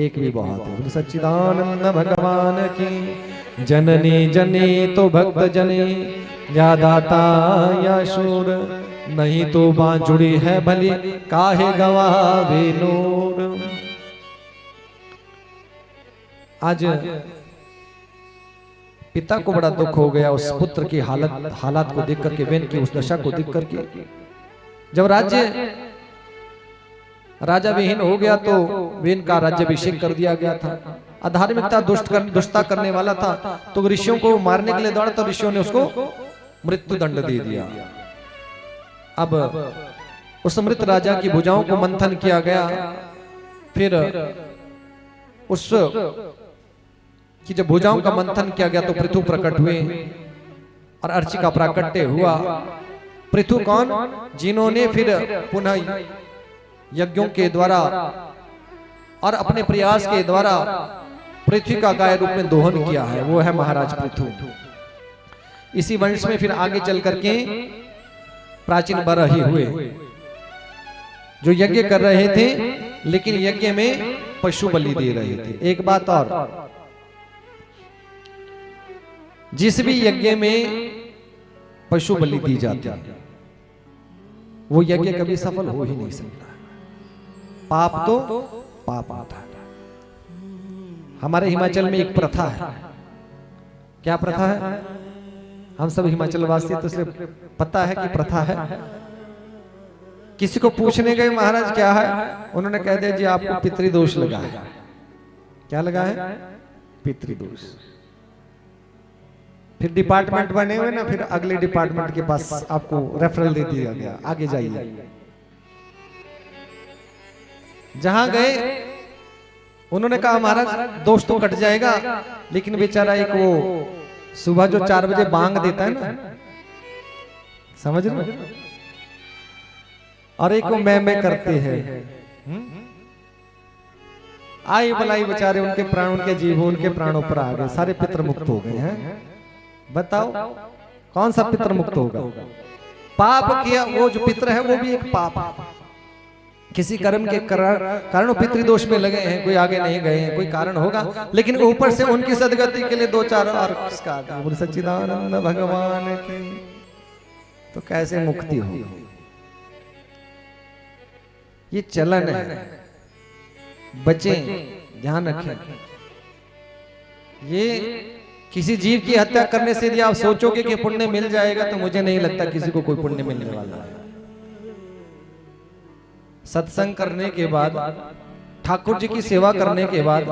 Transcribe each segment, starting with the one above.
एक भी बहुत है। बोले सच्चिदानंद भगवान की। जननी जनी तो भक्त जनी, या दाता या शूर, नहीं तो बाँ जुड़ी है भली, काहे गवावे नूर। आज पिता को बड़ा दुख हो गया उस पुत्र की हालात को देख करके, वेन की उस दशा को देख करके। जब राज्य राजा विहीन हो गया तो वेन का राज्याभिषेक कर दिया गया था। अधार्मिकता दुष्टता करने वाला था, तो ऋषियों को मारने के लिए दौड़ा, तो ऋषियों ने उसको मृत्यु दंड दे दिया। अब उस मृत राजा की भुजाओं को मंथन किया गया। फिर उस कि जब भुजाओं का मंथन किया गया तो पृथु प्रकट हुए और अर्ची का प्राकट्य हुआ। पृथु कौन? जिन्होंने फिर पुनः यज्ञों के द्वारा और अपने प्रयास के द्वारा पृथ्वी का गाय रूप में दोहन किया है, वो है महाराज पृथु। इसी वंश में फिर आगे चल करके प्राचीन बरही हुए, जो यज्ञ कर रहे थे लेकिन यज्ञ में पशु बलि दे रहे थे। एक बात और, जिस भी यज्ञ में पशु बलि दी जाती है वो यज्ञ कभी सफल हो ही नहीं सकता। पाप तो पाप आता है। हमारे हिमाचल में एक प्रथा है। क्या प्रथा है? हम सब हिमाचल वासी तो इसलिए पता है कि प्रथा है। किसी को पूछने गए महाराज क्या है, उन्होंने कह दिया जी आपको पितृदोष लगा है। क्या लगा है? पितृदोष। फिर डिपार्टमेंट बने हुए ना, फिर अगले डिपार्टमेंट के पास आपको रेफरल दे दिया गया, आगे जाइए। जहां गए उन्होंने कहा महाराज दोष तो कट जाएगा, लेकिन बेचारा एक वो सुबह जो 4 बजे बांग देता है ना, समझ रहे, और एक वो मैं करते हैं। आई बुलाई बेचारे, उनके प्राण, उनके जीव, उनके प्राणों पर आ गए, सारे पितर मुक्त हो गए हैं। बताओ कौन सा पितर मुक्त होगा? पाप किया वो जो पितर है वो भी एक पाप है। किसी कर्म के कारण पितृदोष में लगे हैं, कोई आगे नहीं गए हैं, कोई कारण होगा, लेकिन ऊपर से उनकी सदगति के लिए 2-4 और किसका आता है? बोले सच्चिदानंद भगवान की। तो कैसे मुक्ति हो? ये चलन है, बचें, ध्यान रखें। ये किसी जीव की हत्या करने से यदि आप सोचोगे कि पुण्य मिल जाएगा, तो मुझे नहीं लगता किसी को कोई पुण्य मिलने वाला है। सत्संग करने के बाद, ठाकुर जी की सेवा करने के बाद,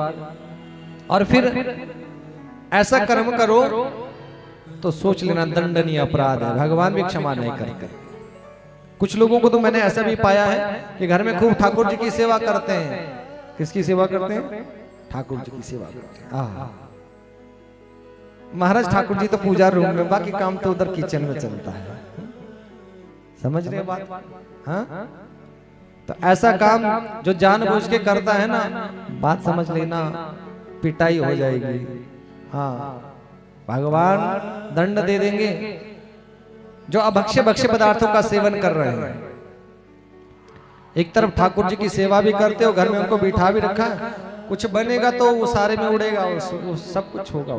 और फिर ऐसा कर्म करो तो सोच लेना दंडनीय अपराध है, भगवान भी क्षमा नहीं करते। कुछ लोगों को तो मैंने ऐसा भी पाया है कि घर में खूब ठाकुर जी की सेवा करते हैं। किसकी सेवा करते हैं? ठाकुर जी की सेवा करते हैं। महाराज ठाकुर जी तो पूजा रूम में, बाकी काम तो उधर किचन में चलता है। समझ रहे बात? हाँ, तो ऐसा काम जो जानबूझ के करता है ना, बात समझ लेना, पिटाई हो जाएगी। हाँ, भगवान दंड दे देंगे। जो अभक्ष्य भक्ष्य पदार्थों का सेवन कर रहे हैं, एक तरफ ठाकुर जी की सेवा भी करते हो, घर में उनको बिठा भी रखा है, कुछ बनेगा तो वो सारे में उड़ेगा, वो सब कुछ होगा।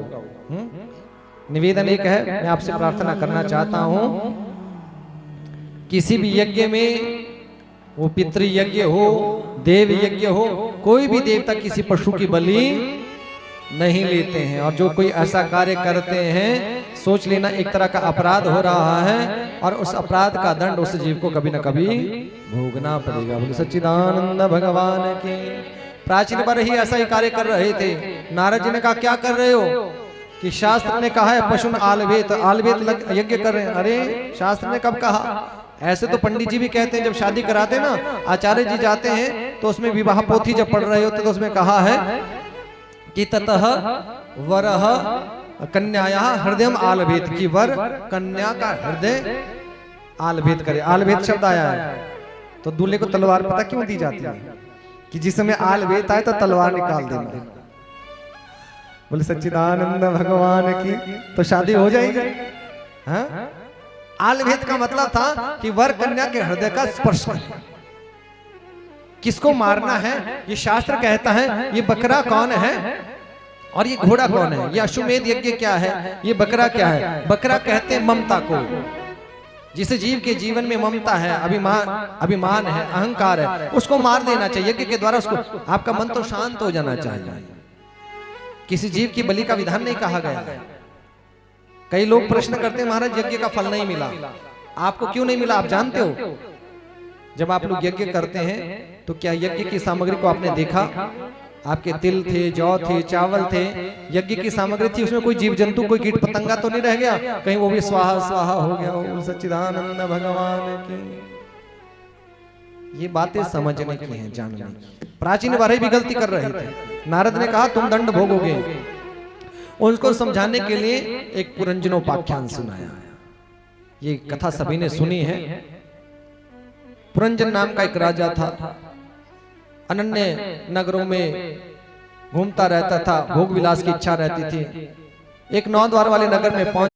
निवेदन एक है, मैं आपसे प्रार्थना करना चाहता हूं, किसी भी यज्ञ में, वो पितृ यज्ञ हो, देव यज्ञ हो, कोई भी देवता किसी पशु की बलि नहीं लेते हैं। और जो कोई ऐसा कार्य करते हैं, सोच लेना एक तरह का अपराध हो रहा है, और उस अपराध का दंड उस जीव को कभी न कभी भोगना पड़ेगा। बोले सच्चिदानंद भगवान के। प्राचीन पर ही ऐसा ही कार्य कर रहे थे। नारद जी ने कहा क्या कर रहे हो? कि शास्त्र ने कहा है पशुन आलवेत, आलवेत यज्ञ कर रहे हैं। अरे शास्त्र ने कब कहा? ऐसे तो पंडित जी भी कहते हैं, जब शादी कराते हैं ना, आचार्य जी जाते हैं तो उसमें विवाह पोथी जब पढ़ रहे होते तो उसमें कहा है कि ततः वरः कन्याया हृदय आलभेत, की वर कन्या का हृदय आलभेत करे। आलभेत शब्द आया है, तो दूल्हे को तलवार पता क्यों दी जाती है? कि जिस समय आलभेत आए तो तलवार निकाल देना। बोले सच्चिदानंद भगवान की। तो शादी हो जाएगी। हाँ, आलभेद का मतलब था कि वर कन्या के हृदय का स्पर्श करे। किसको मारना है ये शास्त्र कहता है। ये बकरा कौन है और ये घोड़ा कौन है, ये अश्वमेध यज्ञ क्या है, ये बकरा क्या है। बकरा कहते हैं ममता को, जिसे जीव के जीवन में ममता है, अभिमान है, अहंकार है, उसको मार देना चाहिए यज्ञ के द्वारा। उसको आपका मन तो शांत हो जाना चाहिए। किसी जीव की बलि का विधान नहीं कहा गया। कई लोग प्रश्न करते हैं महाराज यज्ञ का फल नहीं मिला, आपको क्यों नहीं मिला? आप जानते हो जब आप लोग यज्ञ करते हैं तो क्या यज्ञ की सामग्री को आपने देखा? आपके तिल थे, जौ थे, चावल थे, यज्ञ की सामग्री थी, उसमें कोई जीव जंतु, कोई कीट पतंगा तो नहीं रह गया कहीं वो भी स्वाहा स्वाहा हो गया हो। सच्चिदानंद भगवान की ये बातें समझने की हैं, जानने की। प्राचीन वाले भी गलती कर रहे थे। नारद ने कहा तुम दंड भोगोगे, उनको समझाने के लिए एक पुरंजनोपाख्यान सुनाया। ये कथा सभी ने सुनी है। पुरंजन नाम का एक राजा था, अनन्य नगरों में घूमता रहता था, भोग विलास की इच्छा रहती थी। एक 9 द्वार वाले नगर में पहुंच